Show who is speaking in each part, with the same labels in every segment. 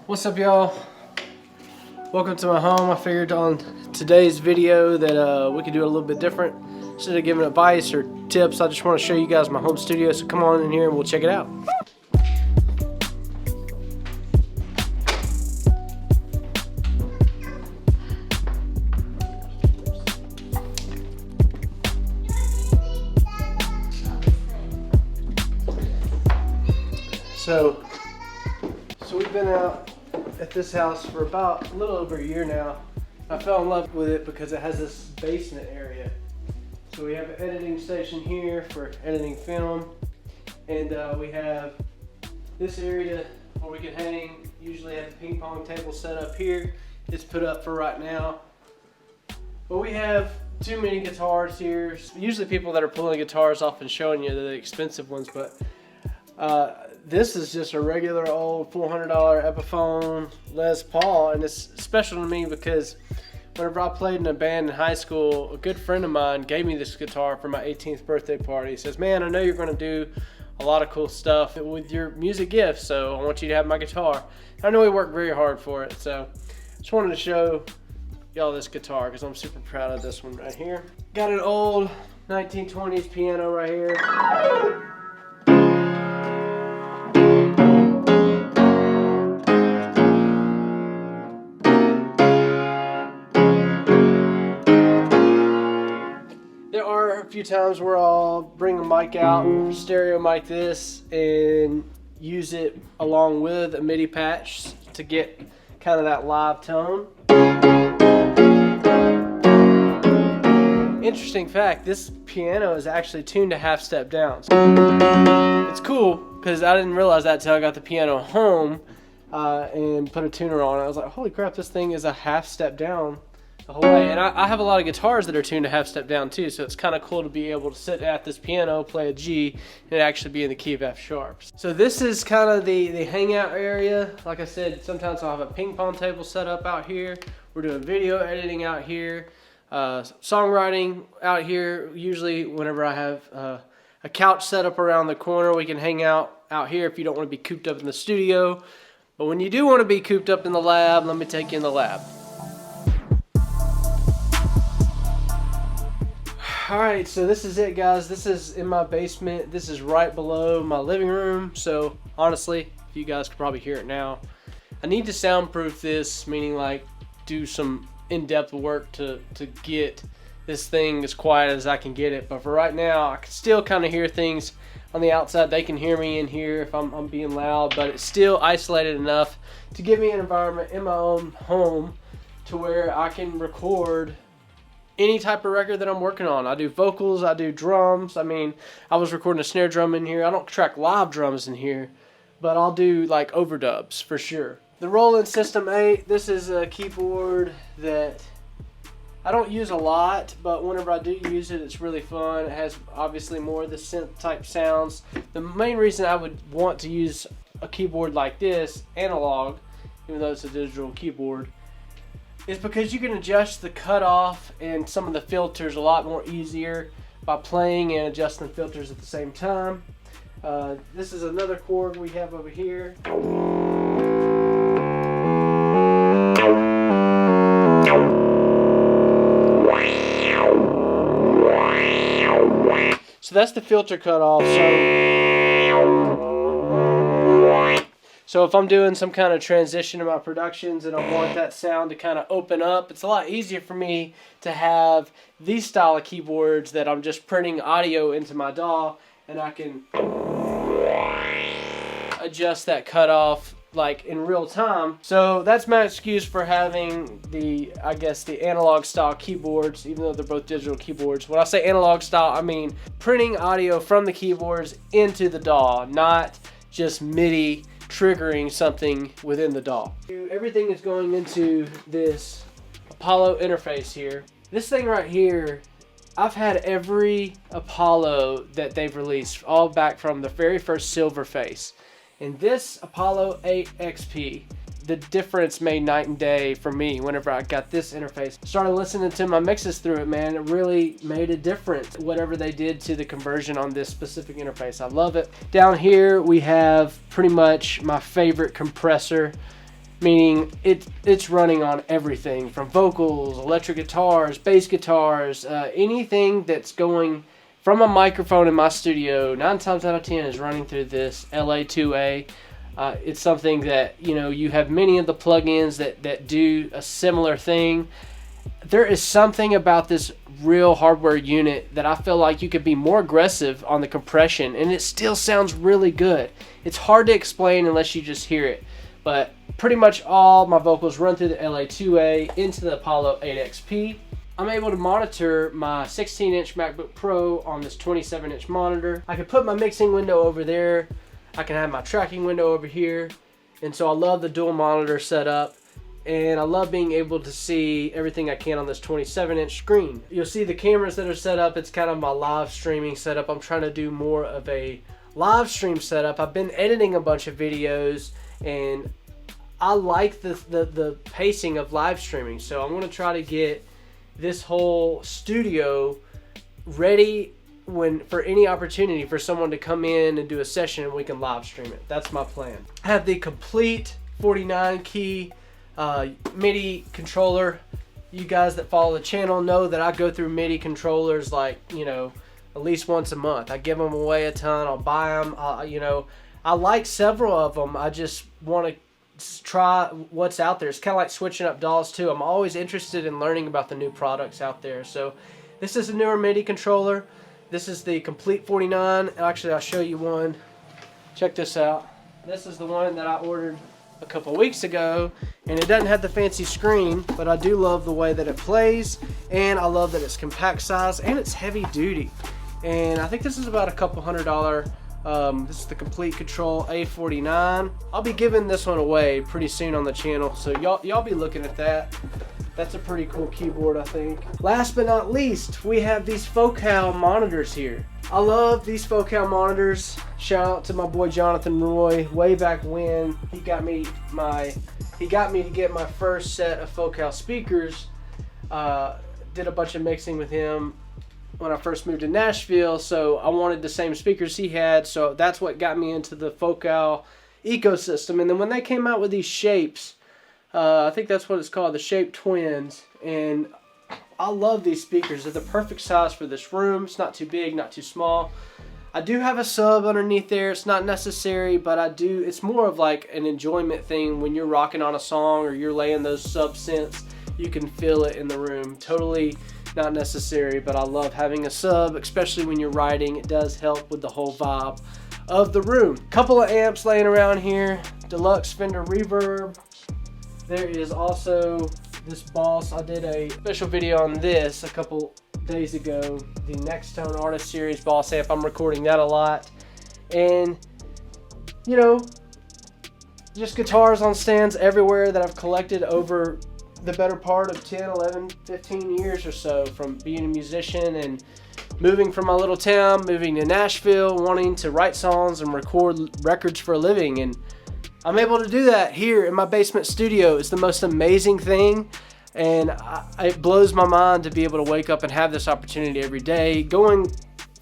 Speaker 1: What's up, y'all? Welcome to my home. I figured on today's video that we could do it a little bit different. Instead of giving advice or tips, I just want to show you guys my home studio, so come on in here and we'll check it out. So we've been out at this house for about a little over a year now. I fell in love with it because it has this basement area. So we have an editing station here for editing film, and we have this area where we can hang. Usually have a ping pong table set up here. It's put up for right now. But we have too many guitars here. Usually people that are pulling guitars off and showing you the expensive ones, but this is just a regular old $400 Epiphone Les Paul, and it's special to me because whenever I played in a band in high school, a good friend of mine gave me this guitar for my 18th birthday party. He says, "Man, I know you're going to do a lot of cool stuff with your music gifts, so I want you to have my guitar." I know he worked very hard for it, so just wanted to show y'all this guitar because I'm super proud of this one right here. Got an old 1920s piano right here. There are a few times where I'll bring a mic out, stereo mic this, and use it along with a MIDI patch to get kind of that live tone. Interesting fact, this piano is actually tuned to half step down. It's cool because I didn't realize that until I got the piano home and put a tuner on it. I was like, holy crap, this thing is a half step down the whole way. And I have a lot of guitars that are tuned to half step down too, so it's kind of cool to be able to sit at this piano, play a G, and actually be in the key of F sharp. So this is kind of the hangout area. Like I said, sometimes I'll have a ping pong table set up out here. We're doing video editing out here, songwriting out here. Usually whenever I have a couch set up around the corner, we can hang out here if you don't want to be cooped up in the studio. But when you do want to be cooped up in the lab, let me take you in the lab. Alright, so this is it, guys. This is in my basement. This is right below my living room. So honestly, you guys can probably hear it now. I need to soundproof this, meaning like do some in-depth work to get this thing as quiet as I can get it. But for right now, I can still kind of hear things on the outside. They can hear me in here if I'm being loud, but it's still isolated enough to give me an environment in my own home to where I can record any type of record that I'm working on. I do vocals, I do drums. I mean, I was recording a snare drum in here. I don't track live drums in here, but I'll do like overdubs for sure. The Roland System 8, this is a keyboard that I don't use a lot, but whenever I do use it, it's really fun. It has obviously more of the synth type sounds. The main reason I would want to use a keyboard like this, analog, even though it's a digital keyboard, is because you can adjust the cutoff and some of the filters a lot more easier by playing and adjusting the filters at the same time. This is another chord we have over here. So that's the filter cutoff. So if I'm doing some kind of transition in my productions and I want that sound to kind of open up, it's a lot easier for me to have these style of keyboards that I'm just printing audio into my DAW, and I can adjust that cutoff like in real time. So that's my excuse for having the analog style keyboards, even though they're both digital keyboards. When I say analog style, I mean printing audio from the keyboards into the DAW, not just MIDI triggering something within the DAW. Everything is going into this Apollo interface here. This thing right here, I've had every Apollo that they've released, all back from the very first silver face. And this Apollo 8 XP, the difference made night and day for me whenever I got this interface. Started listening to my mixes through it, man. It really made a difference, whatever they did to the conversion on this specific interface. I love it. Down here we have pretty much my favorite compressor. meaning it's running on everything from vocals, electric guitars, bass guitars, anything that's going from a microphone in my studio. 9 times out of 10 is running through this LA2A. It's something that, you know, you have many of the plugins that do a similar thing. There is something about this real hardware unit that I feel like you could be more aggressive on the compression and it still sounds really good. It's hard to explain unless you just hear it, but pretty much all my vocals run through the LA2A into the Apollo 8XP. I'm able to monitor my 16-inch MacBook Pro on this 27-inch monitor. I can put my mixing window over there. I can have my tracking window over here. And so I love the dual monitor setup. And I love being able to see everything I can on this 27-inch screen. You'll see the cameras that are set up. It's kind of my live streaming setup. I'm trying to do more of a live stream setup. I've been editing a bunch of videos and I like the pacing of live streaming. So I'm going to try to get this whole studio ready for any opportunity for someone to come in and do a session and we can live stream it. That's my plan. I have the complete 49 key MIDI controller. You guys that follow the channel know that I go through MIDI controllers like, you know, at least once a month. I give them away a ton. I'll buy them. You know, I like several of them. I just want to try what's out there. It's kind of like switching up DAWs too. I'm always interested in learning about the new products out there. So this is a newer MIDI controller. This is the Complete 49. Actually, I'll show you one. Check this out. This is the one that I ordered a couple weeks ago, and it doesn't have the fancy screen, but I do love the way that it plays, and I love that it's compact size and it's heavy duty. And I think this is about a couple $100. This is the Complete Control A49. I'll be giving this one away pretty soon on the channel, so y'all be looking at that. That's a pretty cool keyboard, I think. Last but not least, we have these Focal monitors here. I love these Focal monitors. Shout out to my boy Jonathan Roy. Way back when he got me to get my first set of Focal speakers. Did a bunch of mixing with him when I first moved to Nashville, so I wanted the same speakers he had, so that's what got me into the Focal ecosystem. And then when they came out with these shapes, I think that's what it's called, the Shape Twins, and I love these speakers. They're the perfect size for this room. It's not too big, not too small. I do have a sub underneath there. It's not necessary, but it's more of like an enjoyment thing when you're rocking on a song or you're laying those sub synths. You can feel it in the room. Totally not necessary, but I love having a sub, especially when you're writing. It does help with the whole vibe of the room. Couple of amps laying around here. Deluxe Fender Reverb. There is also this Boss. I did a special video on this a couple days ago. The Next Tone Artist Series Boss amp. I'm recording that a lot. And, you know, just guitars on stands everywhere that I've collected over the better part of 10, 11, 15 years or so from being a musician and moving from my little town, moving to Nashville, wanting to write songs and record records for a living. And I'm able to do that here in my basement studio. It's the most amazing thing, and it blows my mind to be able to wake up and have this opportunity every day. Going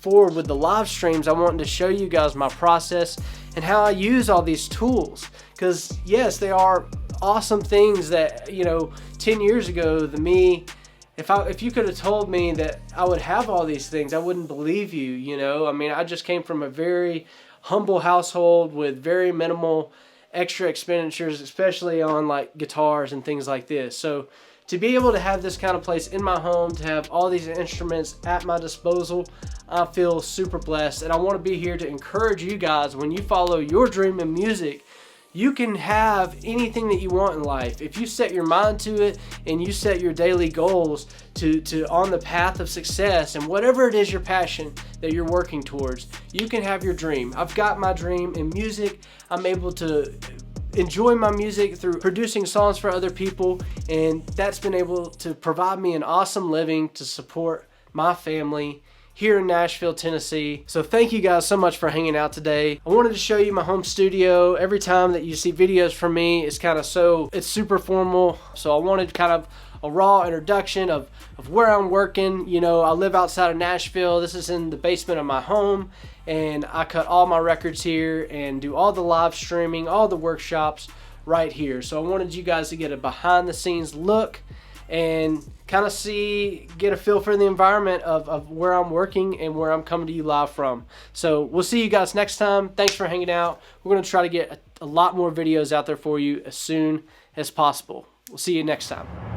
Speaker 1: forward with the live streams, I wanted to show you guys my process and how I use all these tools, because yes, they are awesome things that, you know, 10 years ago, if you could have told me that I would have all these things, I wouldn't believe you, you know. I mean, I just came from a very humble household with very minimal extra expenditures, especially on like guitars and things like this. So to be able to have this kind of place in my home, to have all these instruments at my disposal, I feel super blessed. And I want to be here to encourage you guys, when you follow your dream in music, you can have anything that you want in life. If you set your mind to it and you set your daily goals to on the path of success, and whatever it is your passion that you're working towards, you can have your dream. I've got my dream in music. I'm able to enjoy my music through producing songs for other people, and that's been able to provide me an awesome living to support my family here in Nashville, Tennessee. So thank you guys so much for hanging out today. I wanted to show you my home studio. Every time that you see videos from me, it's super formal. So I wanted kind of a raw introduction of where I'm working. You know, I live outside of Nashville. This is in the basement of my home, and I cut all my records here and do all the live streaming, all the workshops right here. So I wanted you guys to get a behind the scenes look and kind of get a feel for the environment of where I'm working and where I'm coming to you live from. So we'll see you guys next time. Thanks for hanging out. We're going to try to get a lot more videos out there for you as soon as possible. We'll see you next time.